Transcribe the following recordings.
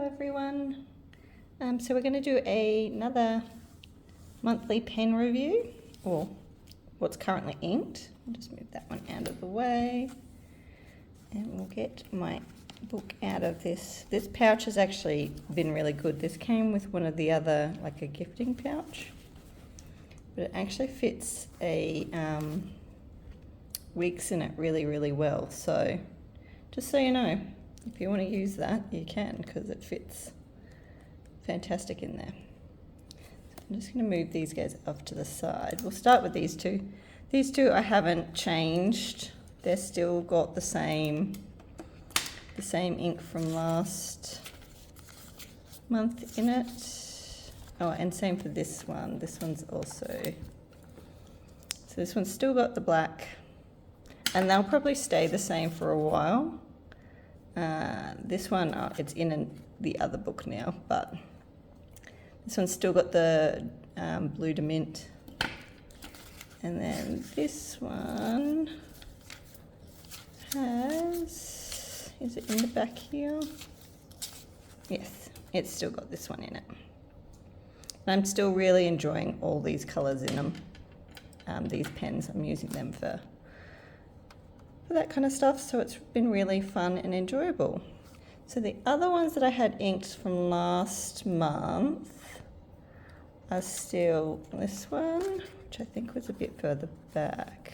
everyone. So we're going to do another monthly pen review, or what's currently inked. I'll just move that one out of the way and we'll get my book out of this. This pouch has actually been really good. This came with one of the other, like a gifting pouch, but it actually fits a wigs in it really well. So just so you know, if you want to use that, you can, because it fits fantastic in there. So I'm just going to move these guys off to the side. We'll start with these two. These two I haven't changed. They're still got the same ink from last month in it. Oh, and same for this one. This one's also, so this one's still got the black, and they'll probably stay the same for a while. This one, it's in the other book now, but this one's still got the blue to mint. And then this one has, is it in the back here? Yes, it's still got this one in it. And I'm still really enjoying all these colours in them. These pens, I'm using them for that kind of stuff, so it's been really fun and enjoyable. So the other ones that I had inked from last month are still this one, which I think was a bit further back.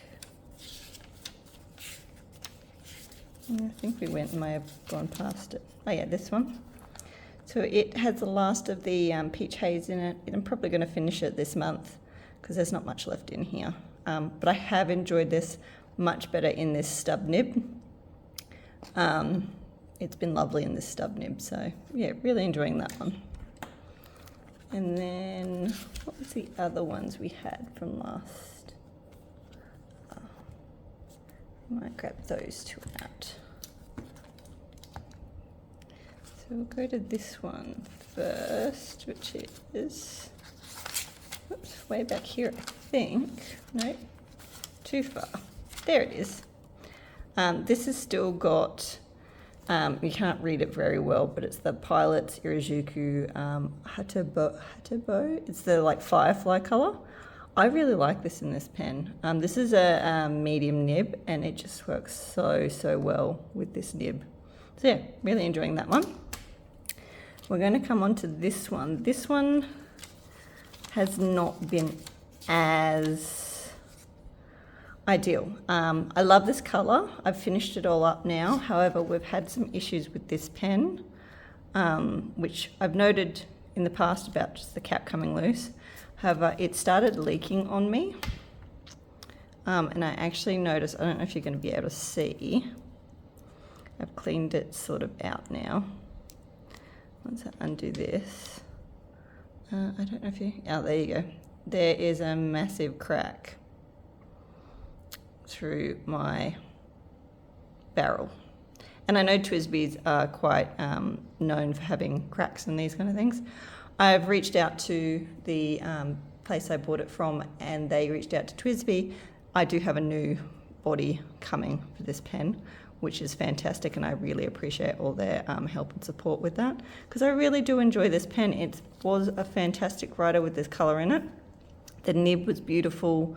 I think we may have gone past it. Oh yeah, this one. So it has the last of the peach haze in it. I'm probably going to finish it this month because there's not much left in here. But I have enjoyed this much better in this stub nib. It's been lovely in this stub nib, so yeah, really enjoying that one. And then what was the other ones we had from last? I might grab those two out. So we'll go to this one first, which is, oops, way back here, I think. No, too far. There it is. This has still got, you can't read it very well, but it's the Pilot's Irijuku Hatabo. It's the like firefly colour. I really like this in this pen. This is a medium nib, and it just works so well with this nib. So yeah, really enjoying that one. We're going to come on to this one. This one has not been as ideal. I love this colour. I've finished it all up now. However, we've had some issues with this pen, which I've noted in the past about just the cap coming loose. However, it started leaking on me. And I actually noticed, I don't know if you're going to be able to see, I've cleaned it sort of out now. Once I undo this, I don't know if you, oh, there you go. There is a massive crack through my barrel. And I know TWSBIs are quite known for having cracks and these kind of things. I've reached out to the place I bought it from, and they reached out to TWSBI. I do have a new body coming for this pen, which is fantastic, and I really appreciate all their help and support with that, because I really do enjoy this pen. It was a fantastic writer with this colour in it. The nib was beautiful.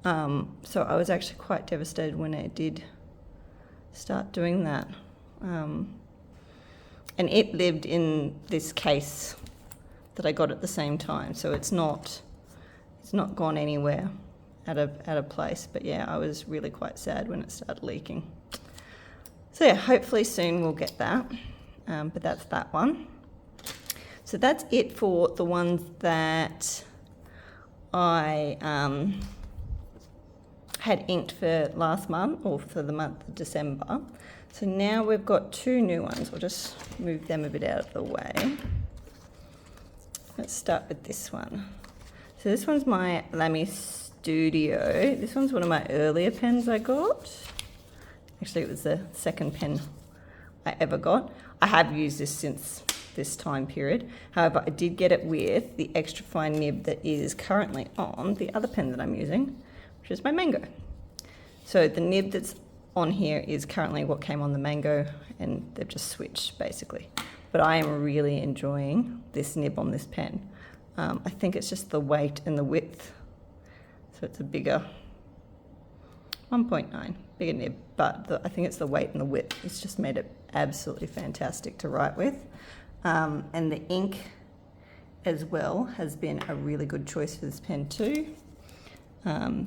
So I was actually quite devastated when it did start doing that. And it lived in this case that I got at the same time, so it's not gone anywhere out of place. But yeah, I was really quite sad when it started leaking. So yeah, hopefully soon we'll get that. But that's that one. So that's it for the ones that I had inked for last month, or for the month of December. So now we've got two new ones. We'll just move them a bit out of the way. Let's start with this one. So this one's my Lamy Studio. This one's one of my earlier pens I got. Actually, it was the second pen I ever got. I have used this since this time period. However, I did get it with the extra fine nib that is currently on the other pen that I'm using, which is my Mango. So the nib that's on here is currently what came on the Mango, and they've just switched basically. but I am really enjoying this nib on this pen. I think it's just the weight and the width. So it's a bigger 1.9, bigger nib, but I think it's the weight and the width. It's just made it absolutely fantastic to write with. And the ink as well has been a really good choice for this pen too.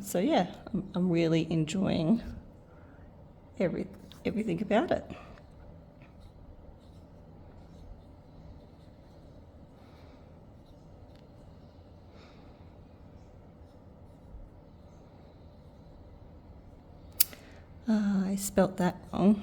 So yeah, I'm really enjoying everything about it. I spelt that wrong.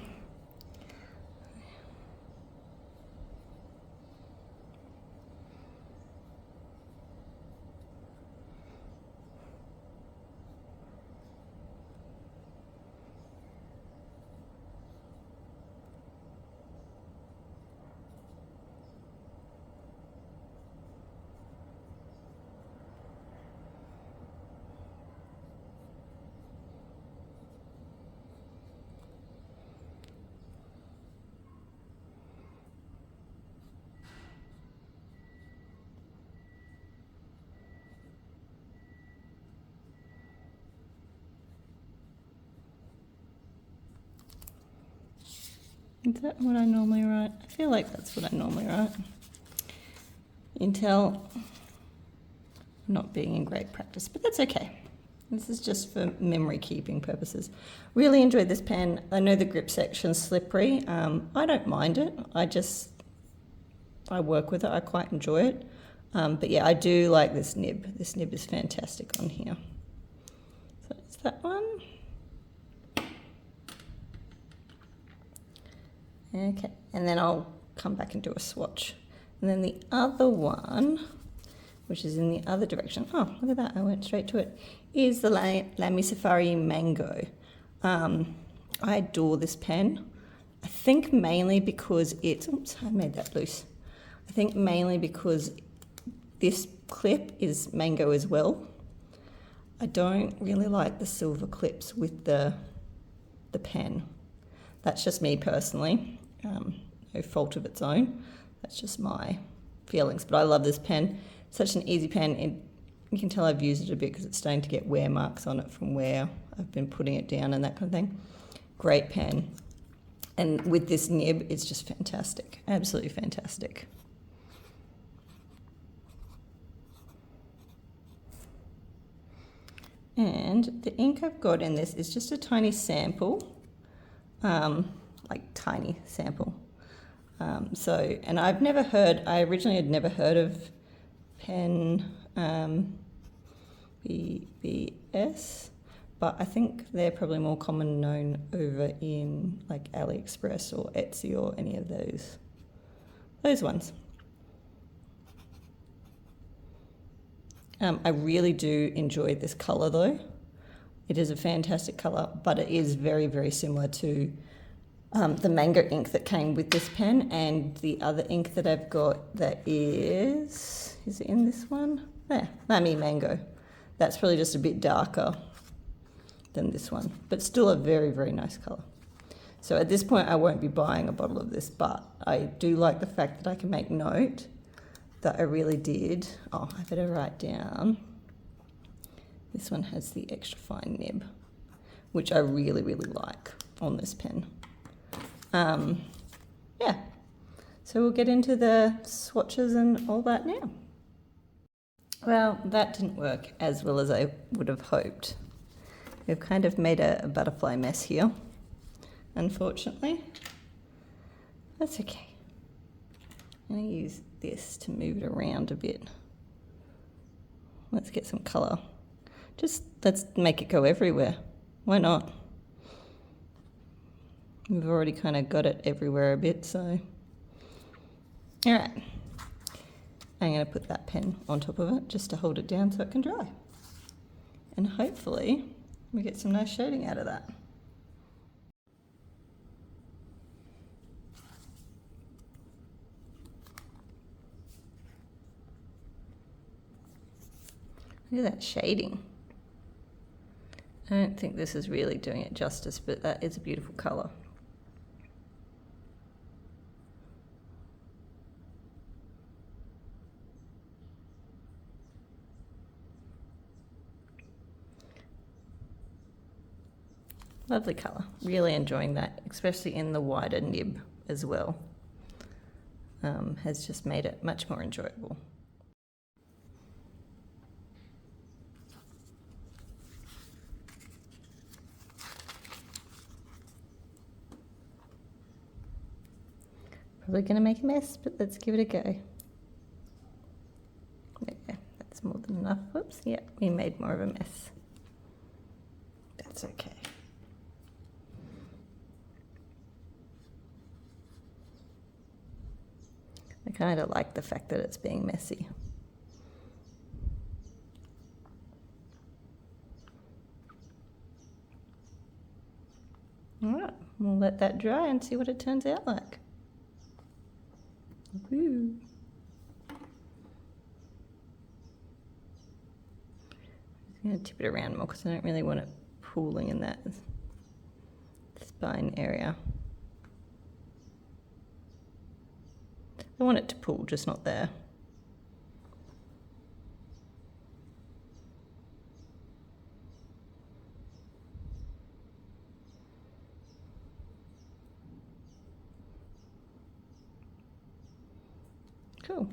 Is that what I normally write? I feel like that's what I normally write. You can tell I'm not being in great practice, but that's okay. This is just for memory keeping purposes. Really enjoyed this pen. I know the grip section's slippery. I don't mind it. I work with it. I quite enjoy it. But yeah, I do like this nib. This nib is fantastic on here. So it's that one. Okay, and then I'll come back and do a swatch. And then the other one, which is in the other direction, oh, look at that, I went straight to it, is the Lamy Safari Mango. I adore this pen. I think mainly because it's, oops, I made that loose. I think mainly because this clip is mango as well. I don't really like the silver clips with the pen. That's just me personally. No fault of its own. That's just my feelings. But I love this pen. Such an easy pen. You can tell I've used it a bit because it's starting to get wear marks on it from where I've been putting it down and that kind of thing. Great pen. And with this nib, it's just fantastic. Absolutely fantastic. And the ink I've got in this is just a tiny sample. Like tiny sample. And I originally had never heard of pen BBS, but I think they're probably more common known over in like AliExpress or Etsy or any of those ones. I really do enjoy this colour though. It is a fantastic colour, but it is very, very similar to the mango ink that came with this pen, and the other ink that I've got that is it in this one? There, Lamy Mango. That's probably just a bit darker than this one, but still a very, very nice colour. So at this point I won't be buying a bottle of this, but I do like the fact that I can make note that I really did. Oh, I better write down. This one has the extra fine nib, which I really, really like on this pen. Yeah, so we'll get into the swatches and all that now. Well, that didn't work as well as I would have hoped. We've kind of made a butterfly mess here, unfortunately. That's okay. I'm going to use this to move it around a bit. Let's get some colour. Let's make it go everywhere. Why not? We've already kind of got it everywhere a bit, so. All right. I'm going to put that pen on top of it just to hold it down so it can dry. And hopefully we get some nice shading out of that. Look at that shading. I don't think this is really doing it justice, but that is a beautiful colour. Lovely colour. Really enjoying that, especially in the wider nib as well. Has just made it much more enjoyable. Probably going to make a mess, but let's give it a go. There, that's more than enough. Whoops, yeah, we made more of a mess. That's okay. I kind of like the fact that it's being messy. All right, we'll let that dry and see what it turns out like. Woo. I'm going to tip it around more because I don't really want it pooling in that spine area. I want it to pool, just not there. Cool.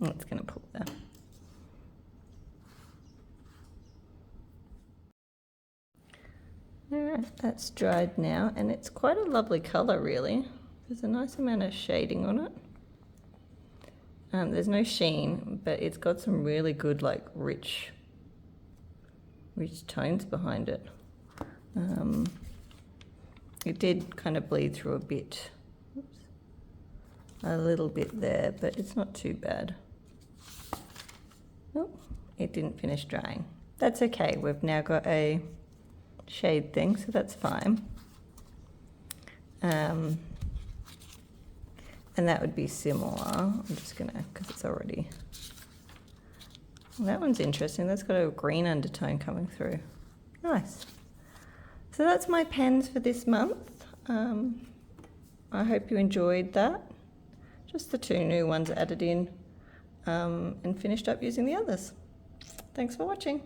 It's going to pull there. Alright, that's dried now, and it's quite a lovely colour really. There's a nice amount of shading on it. There's no sheen, but it's got some really good like rich tones behind it. It did kind of bleed through a bit. Oops. A little bit there, but it's not too bad. Oh, it didn't finish drying. That's okay, we've now got a shade thing, so that's fine. And that would be similar. I'm just gonna, because it's already, well, that one's interesting. That's got a green undertone coming through. Nice. So that's my pens for this month. I hope you enjoyed that. Just the 2 new ones added in, and finished up using the others. Thanks for watching.